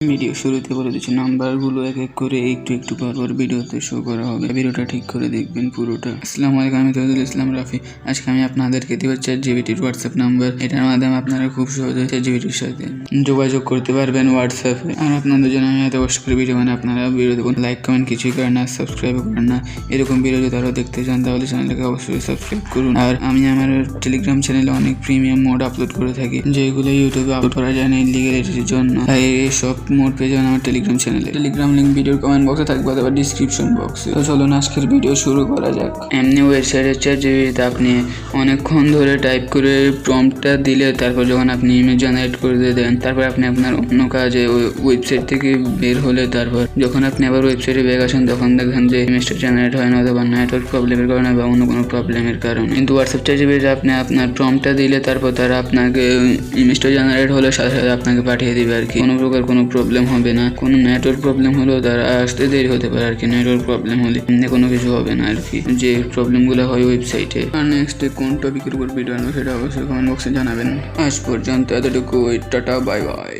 Video শুরুতে বলে দিচ্ছি নাম্বারগুলো এক এক করে একটু পর ভিডিওতে শো করা হবে। ভিডিওটা ঠিক করে দেখবেন পুরোটা। আসসালামু আলাইকুম, আমি তাজুল ইসলাম রাফি। আজকে আমি আপনাদেরকে দেব চ্যাটজিপিটির হোয়াটসঅ্যাপ নাম্বার। এটার মাধ্যমে আপনারা খুব সহজে চ্যাটজিপিটির সাথে যোগাযোগ করতে পারবেন হোয়াটসঅ্যাপে। আর আপনাদের জন্য আমি এত কষ্ট করে ভিডিও আপনারা ভিডিওতে কোনো লাইক কমেন্ট কিছুই করেন না, সাবস্ক্রাইব করেন না। এরকম ভিডিও যদি আরও দেখতে চান তাহলে চ্যানেলটাকে অবশ্যই সাবস্ক্রাইব করুন। আর আমি আমার টেলিগ্রাম চ্যানেলে অনেক প্রিমিয়াম মোড আপলোড করে থাকি, যেগুলো ইউটিউবে আপলোড করা যায় না ইলিগ্যালিটির জন্য। তাই এইসব মোড পেয়ে যাবেন আমার টেলিগ্রাম চ্যানেলে। টেলিগ্রাম লিঙ্ক ভিডিওর কমেন্ট বক্সে থাকবে অথবা ডিসক্রিপশন বক্সে। তো চলুন আজকের ভিডিও শুরু করা যাক। এমনি ওয়েবসাইটের চ্যাটজিপিটিতে আপনি অনেকক্ষণ ধরে টাইপ করে প্রম্পটটা দিলে তারপর যখন আপনি ইমেজ জেনারেট করে দেন, তারপর আপনি আপনার অন্য কাজে ওয়েবসাইট থেকে বের হলে তারপর যখন আপনি আবার ওয়েবসাইটে ব্যাক আসেন তখন দেখেন যে ইমেজটা জেনারেট হয় না, অথবা নেটওয়ার্ক প্রবলেমের কারণে বা অন্য কোনো প্রবলেমের কারণে। কিন্তু হোয়াটসঅ্যাপ চ্যাটজিপিটিতে আপনি আপনার প্রম্পটটা দিলে তারপর তারা আপনাকে ইমেজটা জেনারেট হলে সাথে সাথে আপনাকে পাঠিয়ে দিবে আর কি। কোনো প্রকার কোনো প্রবলেম হবে না। কোনো নেটওয়ার্ক প্রবলেম হলেও তারা আসতে দেরি হতে পারে আর কি। নেটওয়ার্ক প্রবলেম হলে এমনি কোনো কিছু হবে না আর কি, যে প্রবলেমগুলো হয় ওয়েবসাইটে। আর নেক্সট কোন টপিকের উপর ভিডিও আনবো সেটা অবশ্যই কমেন্ট বক্সে জানাবেন। আজ পর্যন্ত এতটুকু, টাটা, বাই বাই।